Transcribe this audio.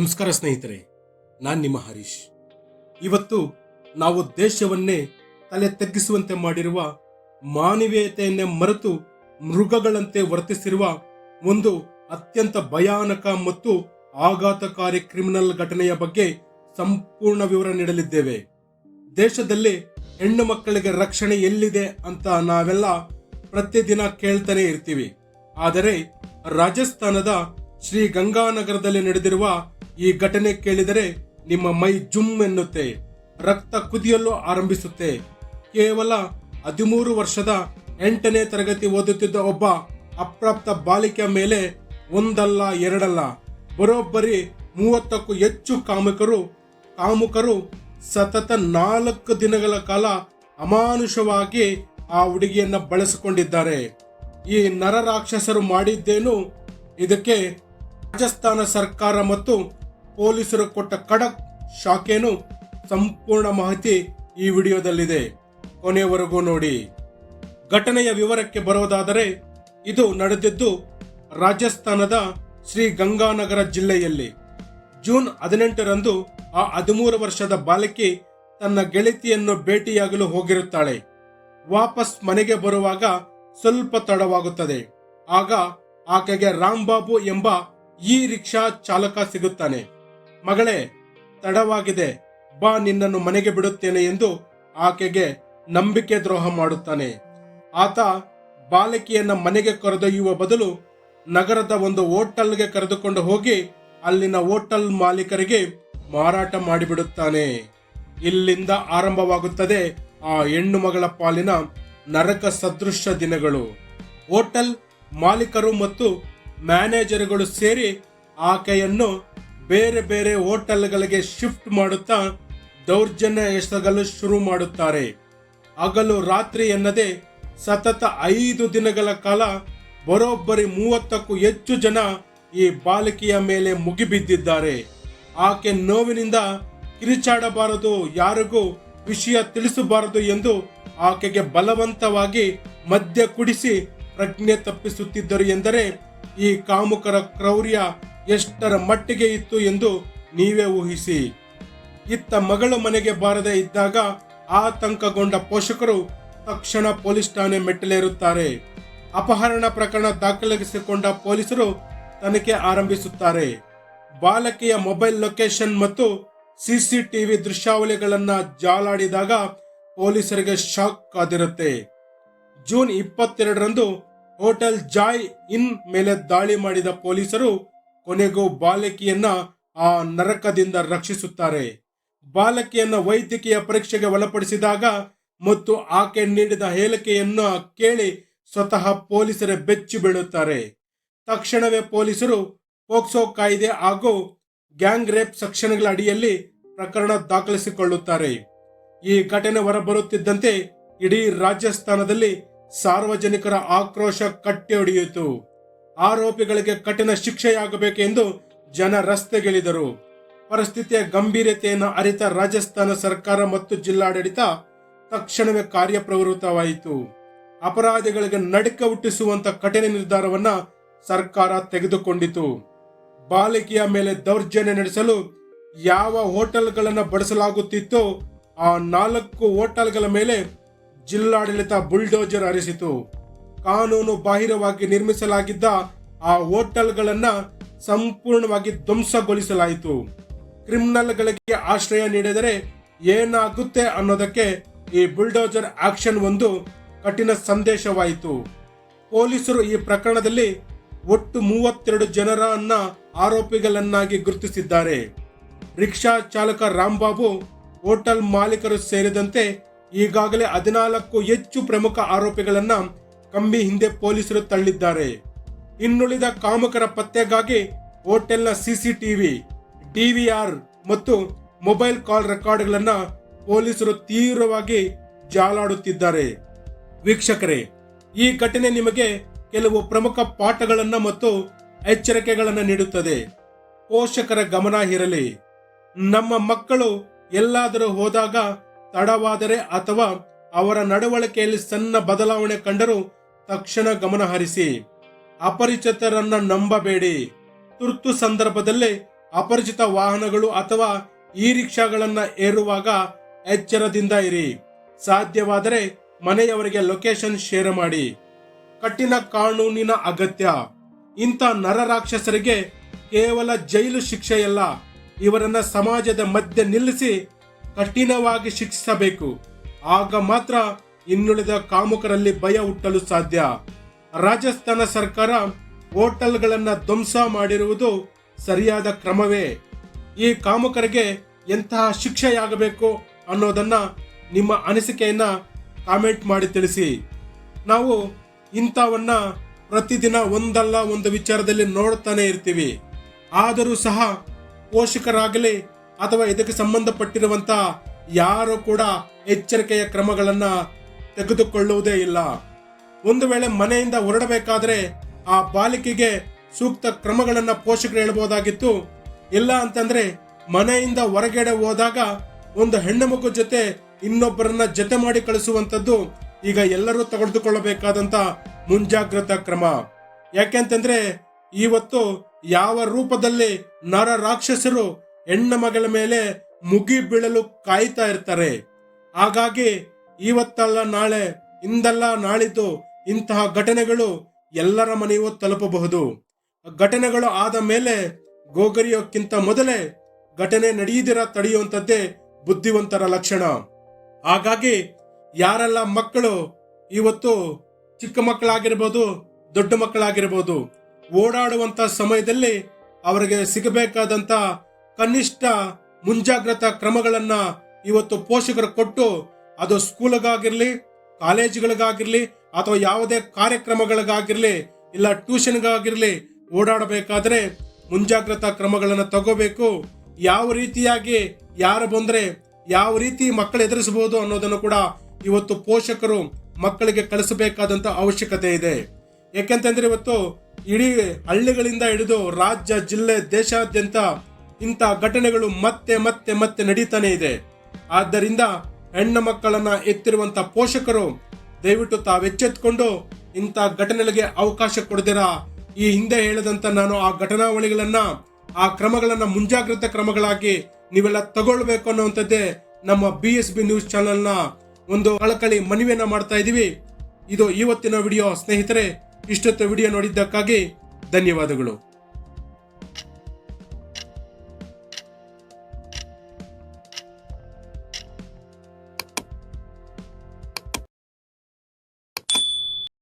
ನಮಸ್ಕಾರ ಸ್ನೇಹಿತರೆ, ನಾನು ನಿಮ್ಮ ಹರೀಶ್. ಇವತ್ತು ನಾವು ದೇಶವನ್ನೇ ತಲೆ ತಗ್ಗಿಸುವಂತೆ ಮಾಡಿರುವ, ಮಾನವೀಯತೆಯನ್ನೇ ಮರೆತು ಮೃಗಗಳಂತೆ ವರ್ತಿಸಿರುವ ಒಂದು ಅತ್ಯಂತ ಭಯಾನಕ ಮತ್ತು ಆಘಾತಕಾರಿ ಕ್ರಿಮಿನಲ್ ಘಟನೆಯ ಬಗ್ಗೆ ಸಂಪೂರ್ಣ ವಿವರ ನೀಡಲಿದ್ದೇವೆ. ದೇಶದಲ್ಲಿ ಹೆಣ್ಣು ಮಕ್ಕಳಿಗೆ ರಕ್ಷಣೆ ಎಲ್ಲಿದೆ ಅಂತ ನಾವೆಲ್ಲ ಪ್ರತಿದಿನ ಕೇಳ್ತಾನೆ ಇರ್ತೀವಿ. ಆದರೆ ರಾಜಸ್ಥಾನದ ಶ್ರೀ ಗಂಗಾನಗರದಲ್ಲಿ ನಡೆದಿರುವ ಈ ಘಟನೆ ಕೇಳಿದರೆ ನಿಮ್ಮ ಮೈ ಜುಮ್ ಎನ್ನುತ್ತೆ, ರಕ್ತ ಕುದಿಯಲು ಆರಂಭಿಸುತ್ತೆ. ಕೇವಲ 13 ವರ್ಷದ 8ನೇ ತರಗತಿ ಓದುತ್ತಿದ್ದ ಒಬ್ಬ ಅಪ್ರಾಪ್ತ ಬಾಲಿಕೆಯ ಮೇಲೆ ಒಂದಲ್ಲ ಎರಡಲ್ಲ ಬರೋಬ್ಬರಿ 30ಕ್ಕೂ ಹೆಚ್ಚು ಕಾಮುಕರು ಸತತ 4 ದಿನಗಳ ಕಾಲ ಅಮಾನುಷವಾಗಿ ಆ ಹುಡುಗಿಯನ್ನ ಬಳಸಿಕೊಂಡಿದ್ದಾರೆ. ಈ ನರರಾಕ್ಷಸರು ಮಾಡಿದ್ದೇನು? ಇದಕ್ಕೆ ರಾಜಸ್ಥಾನ ಸರ್ಕಾರ ಮತ್ತು ಪೊಲೀಸರು ಕೊಟ್ಟ ಖಡಕ್ ಶಾಖೇನು? ಸಂಪೂರ್ಣ ಮಾಹಿತಿ ಈ ವಿಡಿಯೋದಲ್ಲಿದೆ, ಕೊನೆಯವರೆಗೂ ನೋಡಿ. ಘಟನೆಯ ವಿವರಕ್ಕೆ ಬರೋದಾದರೆ, ಇದು ನಡೆದಿದ್ದು ರಾಜಸ್ಥಾನದ ಶ್ರೀ ಗಂಗಾನಗರ ಜಿಲ್ಲೆಯಲ್ಲಿ. ಜೂನ್ 18ರಂದು ಆ 13 ವರ್ಷದ ಬಾಲಕಿ ತನ್ನ ಗೆಳತಿಯನ್ನು ಭೇಟಿಯಾಗಲು ಹೋಗಿರುತ್ತಾಳೆ. ವಾಪಸ್ ಮನೆಗೆ ಬರುವಾಗ ಸ್ವಲ್ಪ ತಡವಾಗುತ್ತದೆ. ಆಗ ಆಕೆಗೆ ರಾಂಬಾಬು ಎಂಬ ಈ ರಿಕ್ಷಾ ಚಾಲಕ ಸಿಗುತ್ತಾನೆ. ಮಗಳೇ, ತಡವಾಗಿದೆ, ಬಾ, ನಿನ್ನನ್ನು ಮನೆಗೆ ಬಿಡುತ್ತೇನೆ ಎಂದು ಆಕೆಗೆ ನಂಬಿಕೆ ದ್ರೋಹ ಮಾಡುತ್ತಾನೆ. ಆತ ಬಾಲಕಿಯನ್ನ ಮನೆಗೆ ಕರೆದೊಯ್ಯುವ ಬದಲು ನಗರದ ಒಂದು ಹೋಟೆಲ್ಗೆ ಕರೆದುಕೊಂಡು ಹೋಗಿ ಅಲ್ಲಿನ ಹೋಟೆಲ್ ಮಾಲೀಕರಿಗೆ ಮಾರಾಟ ಮಾಡಿಬಿಡುತ್ತಾನೆ. ಇಲ್ಲಿಂದ ಆರಂಭವಾಗುತ್ತದೆ ಆ ಹೆಣ್ಣು ಮಗಳ ಪಾಲಿನ ನರಕ ಸದೃಶ ದಿನಗಳು. ಹೋಟೆಲ್ ಮಾಲೀಕರು ಮತ್ತು ಮ್ಯಾನೇಜರ್ಗಳು ಸೇರಿ ಆಕೆಯನ್ನು ಬೇರೆ ಬೇರೆ ಹೋಟೆಲ್ಗಳಿಗೆ ಶಿಫ್ಟ್ ಮಾಡುತ್ತಾ ದೌರ್ಜನ್ಯ ಎಸಗಲು ಶುರು ಮಾಡುತ್ತಾರೆ. ಹಗಲು ರಾತ್ರಿ ಎನ್ನದೆ ಸತತ 5 ದಿನಗಳ ಕಾಲ ಬರೋಬ್ಬರಿ 30ಕ್ಕೂ ಹೆಚ್ಚು ಜನ ಈ ಬಾಲಕಿಯ ಮೇಲೆ ಮುಗಿಬಿದ್ದಿದ್ದಾರೆ. ಆಕೆ ನೋವಿನಿಂದ ಕಿರಿಚಾಡಬಾರದು, ಯಾರಿಗೂ ವಿಷಯ ತಿಳಿಸಬಾರದು ಎಂದು ಆಕೆಗೆ ಬಲವಂತವಾಗಿ ಮದ್ಯ ಕುಡಿಸಿ ಪ್ರಜ್ಞೆ ತಪ್ಪಿಸುತ್ತಿದ್ದರು ಎಂದರೆ ಈ ಕಾಮುಕರ ಕ್ರೌರ್ಯ ಎಷ್ಟರ ಮಟ್ಟಿಗೆ ಇತ್ತು ಎಂದು ನೀವೇ ಊಹಿಸಿ. ಇತ್ತ ಮಗಳು ಮನೆಗೆ ಬಾರದೆ ಇದ್ದಾಗ ಆತಂಕಗೊಂಡ ಪೋಷಕರು ತಕ್ಷಣ ಪೊಲೀಸ್ ಠಾಣೆ ಮೆಟ್ಟಿಲೇರುತ್ತಾರೆ. ಅಪಹರಣ ಪ್ರಕರಣ ದಾಖಲಿಸಿಕೊಂಡ ಪೊಲೀಸರು ತನಿಖೆ ಆರಂಭಿಸುತ್ತಾರೆ. ಬಾಲಕಿಯ ಮೊಬೈಲ್ ಲೊಕೇಶನ್ ಮತ್ತು ಸಿಸಿಟಿವಿ ದೃಶ್ಯಾವಳಿಗಳನ್ನ ಜಾಲಾಡಿದಾಗ ಪೊಲೀಸರಿಗೆ ಶಾಕ್ ಕಾದಿರುತ್ತೆ. ಜೂನ್ 22ರಂದು ಹೋಟೆಲ್ ಜಾಯ್ ಇನ್ ಮೇಲೆ ದಾಳಿ ಮಾಡಿದ ಪೊಲೀಸರು ಕೊನೆಗೂ ಬಾಲಕಿಯನ್ನ ಆ ನರಕದಿಂದ ರಕ್ಷಿಸುತ್ತಾರೆ. ಬಾಲಕಿಯನ್ನ ವೈದ್ಯಕೀಯ ಪರೀಕ್ಷೆಗೆ ಒಳಪಡಿಸಿದಾಗ ಮತ್ತು ಆಕೆ ನೀಡಿದ ಹೇಳಿಕೆಯನ್ನು ಕೇಳಿ ಸ್ವತಃ ಪೊಲೀಸರೇ ಬೆಚ್ಚಿ ಬೀಳುತ್ತಾರೆ. ತಕ್ಷಣವೇ ಪೊಲೀಸರು ಪೋಕ್ಸೋ ಕಾಯ್ದೆ ಹಾಗೂ ಗ್ಯಾಂಗ್ ರೇಪ್ ಸೆಕ್ಷನ್ಗಳ ಅಡಿಯಲ್ಲಿ ಪ್ರಕರಣ ದಾಖಲಿಸಿಕೊಳ್ಳುತ್ತಾರೆ. ಈ ಘಟನೆ ಹೊರಬರುತ್ತಿದ್ದಂತೆ ಇಡೀ ರಾಜಸ್ಥಾನದಲ್ಲಿ ಸಾರ್ವಜನಿಕರ ಆಕ್ರೋಶ ಕಟ್ಟೆಯೊಡೆಯಿತು. ಆರೋಪಿಗಳಿಗೆ ಕಠಿಣ ಶಿಕ್ಷೆಯಾಗಬೇಕೆಂದು ಜನ ರಸ್ತೆಗಿಳಿದರು. ಪರಿಸ್ಥಿತಿಯ ಗಂಭೀರತೆಯನ್ನು ಅರಿತ ರಾಜಸ್ಥಾನ ಸರ್ಕಾರ ಮತ್ತು ಜಿಲ್ಲಾಡಳಿತ ತಕ್ಷಣವೇ ಕಾರ್ಯಪ್ರವೃತ್ತವಾಯಿತು. ಅಪರಾಧಿಗಳಿಗೆ ನಡುಕ ಹುಟ್ಟಿಸುವಂತ ಕಠಿಣ ನಿರ್ಧಾರವನ್ನ ಸರ್ಕಾರ ತೆಗೆದುಕೊಂಡಿತು. ಬಾಲಿಕೆಯ ಮೇಲೆ ದೌರ್ಜನ್ಯ ನಡೆಸಲು ಯಾವ ಹೋಟೆಲ್ಗಳನ್ನು ಬಳಸಲಾಗುತ್ತಿತ್ತೋ ಆ 4 ಹೋಟೆಲ್ಗಳ ಮೇಲೆ ಜಿಲ್ಲಾಡಳಿತ ಬುಲ್ಡೋಜರ್ ಹರಿಸಿತು. ಕಾನೂನು ಬಾಹಿರವಾಗಿ ನಿರ್ಮಿಸಲಾಗಿದ್ದ ಆ ಹೋಟೆಲ್ಗಳನ್ನ ಸಂಪೂರ್ಣವಾಗಿ ಧ್ವಂಸಗೊಳಿಸಲಾಯಿತು. ಕ್ರಿಮಿನಲ್ಗಳಿಗೆ ಆಶ್ರಯ ನೀಡಿದರೆ ಏನಾಗುತ್ತೆ ಅನ್ನೋದಕ್ಕೆ ಈ ಬುಲ್ಡೋಜರ್ ಆಕ್ಷನ್ ಒಂದು ಕಠಿಣ ಸಂದೇಶವಾಯಿತು. ಪೊಲೀಸರು ಈ ಪ್ರಕರಣದಲ್ಲಿ ಒಟ್ಟು 32 ಜನರನ್ನ ಆರೋಪಿಗಳನ್ನಾಗಿ ಗುರುತಿಸಿದ್ದಾರೆ. ರಿಕ್ಷಾ ಚಾಲಕ ರಾಂಬಾಬು, ಹೋಟೆಲ್ ಮಾಲೀಕರು ಸೇರಿದಂತೆ ಈಗಾಗಲೇ 14ಕ್ಕೂ ಹೆಚ್ಚು ಪ್ರಮುಖ ಆರೋಪಿಗಳನ್ನ ಕಂಬಿ ಹಿಂದೆ ಪೊಲೀಸರು ತಳ್ಳಿದ್ದಾರೆ. ಇನ್ನುಳಿದ ಕಾಮುಕರ ಪತ್ತೆಗಾಗಿ ಹೋಟೆಲ್ನ ಸಿಸಿಟಿವಿ, ಡಿವಿಆರ್ ಮತ್ತು ಮೊಬೈಲ್ ಕಾಲ್ ರೆಕಾರ್ಡ್ಗಳನ್ನ ಪೊಲೀಸರು ತೀವ್ರವಾಗಿ ಜಾಲಾಡುತ್ತಿದ್ದಾರೆ. ವೀಕ್ಷಕರೇ, ಈ ಘಟನೆ ನಿಮಗೆ ಕೆಲವು ಪ್ರಮುಖ ಪಾಠಗಳನ್ನ ಮತ್ತು ಎಚ್ಚರಿಕೆಗಳನ್ನು ನೀಡುತ್ತದೆ. ಪೋಷಕರ ಗಮನ ಇರಲಿ. ನಮ್ಮ ಮಕ್ಕಳು ಎಲ್ಲಾದರೂ ಹೋದಾಗ ತಡವಾದರೆ ಅಥವಾ ಅವರ ನಡವಳಿಕೆಯಲ್ಲಿ ಸಣ್ಣ ಬದಲಾವಣೆ ಕಂಡರೂ ತಕ್ಷಣ ಗಮನ ಹರಿಸಿ. ಅಪರಿಚಿತರನ್ನ ನಂಬಬೇಡಿ. ತುರ್ತು ಸಂದರ್ಭದಲ್ಲಿ ಅಪರಿಚಿತ ವಾಹನಗಳು ಅಥವಾ ಈ ರಿಕ್ಷಾಗಳನ್ನ ಏರುವಾಗ ಎಚ್ಚರದಿಂದ ಇರಿ. ಸಾಧ್ಯವಾದರೆ ಮನೆಯವರಿಗೆ ಲೊಕೇಶನ್ ಶೇರ್ ಮಾಡಿ. ಕಠಿಣ ಕಾನೂನಿನ ಅಗತ್ಯ. ಇಂಥ ನರರಾಕ್ಷಸರಿಗೆ ಕೇವಲ ಜೈಲು ಶಿಕ್ಷೆಯಲ್ಲ, ಇವರನ್ನ ಸಮಾಜದ ಮಧ್ಯೆ ನಿಲ್ಲಿಸಿ ಕಠಿಣವಾಗಿ ಶಿಕ್ಷಿಸಬೇಕು. ಆಗ ಮಾತ್ರ ಇನ್ನುಳಿದ ಕಾಮುಕರಲ್ಲಿ ಭಯ ಹುಟ್ಟಲು ಸಾಧ್ಯ. ರಾಜಸ್ಥಾನ ಸರ್ಕಾರ ಹೋಟೆಲ್ಗಳನ್ನ ಧ್ವಂಸ ಮಾಡಿರುವುದು ಸರಿಯಾದ ಕ್ರಮವೇ? ಈ ಕಾಮುಕರಿಗೆ ಎಂತಹ ಶಿಕ್ಷೆಯಾಗಬೇಕು ಅನ್ನೋದನ್ನ ನಿಮ್ಮ ಅನಿಸಿಕೆಯನ್ನ ಕಾಮೆಂಟ್ ಮಾಡಿ ತಿಳಿಸಿ. ನಾವು ಇಂಥವನ್ನ ಪ್ರತಿದಿನ ಒಂದಲ್ಲ ಒಂದು ವಿಚಾರದಲ್ಲಿ ನೋಡ್ತಾನೆ ಇರ್ತೀವಿ. ಆದರೂ ಸಹ ಪೋಷಕರಾಗಲಿ ಅಥವಾ ಇದಕ್ಕೆ ಸಂಬಂಧಪಟ್ಟಿರುವಂತ ಯಾರು ಕೂಡ ಎಚ್ಚರಿಕೆಯ ಕ್ರಮಗಳನ್ನ ತೆಗೆದುಕೊಳ್ಳುವುದೇ ಇಲ್ಲ. ಒಂದು ವೇಳೆ ಮನೆಯಿಂದ ಹೊರಡಬೇಕಾದ್ರೆ ಆ ಬಾಲಿಕೆಗೆ ಸೂಕ್ತ ಕ್ರಮಗಳನ್ನ ಪೋಷಕರು ಹೇಳಬಹುದಾಗಿತ್ತು. ಇಲ್ಲ ಅಂತಂದ್ರೆ ಮನೆಯಿಂದ ಹೊರಗಡೆ ಹೋದಾಗ ಒಂದು ಹೆಣ್ಣು ಮಗು ಜೊತೆ ಇನ್ನೊಬ್ಬರನ್ನ ಜೊತೆ ಮಾಡಿ ಕಳಿಸುವಂತದ್ದು ಈಗ ಎಲ್ಲರೂ ತೆಗೆದುಕೊಳ್ಳಬೇಕಾದಂತ ಮುಂಜಾಗ್ರತಾ ಕ್ರಮ. ಯಾಕೆಂತಂದ್ರೆ ಇವತ್ತು ಯಾವ ರೂಪದಲ್ಲಿ ನರ ರಾಕ್ಷಸರು ಹೆಣ್ಣ ಮಗಳ ಮೇಲೆ ಮುಗಿ ಬೀಳಲು ಕಾಯ್ತಾ ಇರ್ತಾರೆ. ಹಾಗಾಗಿ ಇವತ್ತಲ್ಲ ನಾಳೆ, ಇಂದಲ್ಲ ನಾಳಿದ್ದು ಇಂತಹ ಘಟನೆಗಳು ಎಲ್ಲರ ಮನೆಯೂ ತಲುಪಬಹುದು. ಘಟನೆಗಳು ಆದ ಮೇಲೆ ಗೋಗರಿಯೋಕ್ಕಿಂತ ಮೊದಲೇ ಘಟನೆ ನಡೆಯದಿರ ತಡೆಯುವಂತದ್ದೇ ಬುದ್ಧಿವಂತರ ಲಕ್ಷಣ. ಹಾಗಾಗಿ ಯಾರೆಲ್ಲ ಮಕ್ಕಳು ಇವತ್ತು ಚಿಕ್ಕ ಮಕ್ಕಳಾಗಿರ್ಬೋದು, ದೊಡ್ಡ ಮಕ್ಕಳಾಗಿರ್ಬೋದು, ಓಡಾಡುವಂತ ಸಮಯದಲ್ಲಿ ಅವರಿಗೆ ಸಿಗಬೇಕಾದಂತ ಕನಿಷ್ಠ ಮುಂಜಾಗ್ರತಾ ಕ್ರಮಗಳನ್ನ ಇವತ್ತು ಪೋಷಕರು ಕೊಟ್ಟು, ಅದು ಸ್ಕೂಲ್ಗಾಗಿರ್ಲಿ, ಕಾಲೇಜುಗಳಿಗಾಗಿರ್ಲಿ ಅಥವಾ ಯಾವುದೇ ಕಾರ್ಯಕ್ರಮಗಳಿಗಾಗಿರ್ಲಿ ಇಲ್ಲ ಟ್ಯೂಷನ್ಗಾಗಿರ್ಲಿ ಓಡಾಡಬೇಕಾದ್ರೆ ಮುಂಜಾಗ್ರತಾ ಕ್ರಮಗಳನ್ನು ತಗೋಬೇಕು. ಯಾವ ರೀತಿಯಾಗಿ ಯಾರು ಬಂದ್ರೆ ಯಾವ ರೀತಿ ಮಕ್ಕಳು ಎದುರಿಸಬಹುದು ಅನ್ನೋದನ್ನು ಕೂಡ ಇವತ್ತು ಪೋಷಕರು ಮಕ್ಕಳಿಗೆ ಕಲಿಸಬೇಕಾದಂತ ಅವಶ್ಯಕತೆ ಇದೆ. ಯಾಕೆಂತಂದ್ರೆ ಇವತ್ತು ಇಡೀ ಹಳ್ಳಿಗಳಿಂದ ಹಿಡಿದು ರಾಜ್ಯ, ಜಿಲ್ಲೆ, ದೇಶಾದ್ಯಂತ ಇಂಥ ಘಟನೆಗಳು ಮತ್ತೆ ಮತ್ತೆ ಮತ್ತೆ ನಡೀತಾನೆ ಇದೆ. ಆದ್ದರಿಂದ ಹೆಣ್ಣು ಮಕ್ಕಳನ್ನ ಎತ್ತಿರುವಂತ ಪೋಷಕರು ದಯವಿಟ್ಟು ತಾವೆಚ್ಚೆತ್ಕೊಂಡು ಇಂಥ ಘಟನೆಗಳಿಗೆ ಅವಕಾಶ ಕೊಡದಿರ ಈ ಹಿಂದೆ ಹೇಳಿದಂತ ನಾನು ಆ ಘಟನಾವಳಿಗಳನ್ನ, ಆ ಕ್ರಮಗಳನ್ನ ಮುಂಜಾಗ್ರತಾ ಕ್ರಮಗಳಾಗಿ ನೀವೆಲ್ಲ ತಗೊಳ್ಬೇಕು ಅನ್ನುವಂಥದ್ದೇ ನಮ್ಮ BSB ನ್ಯೂಸ್ ಚಾನೆಲ್ನ ಒಂದು ಕಳಕಳಿ ಮನವಿಯನ್ನ ಮಾಡ್ತಾ ಇದೀವಿ. ಇದು ಇವತ್ತಿನ ವಿಡಿಯೋ. ಸ್ನೇಹಿತರೆ, ಇಷ್ಟೊತ್ತು ವಿಡಿಯೋ ನೋಡಿದ್ದಕ್ಕಾಗಿ ಧನ್ಯವಾದಗಳು.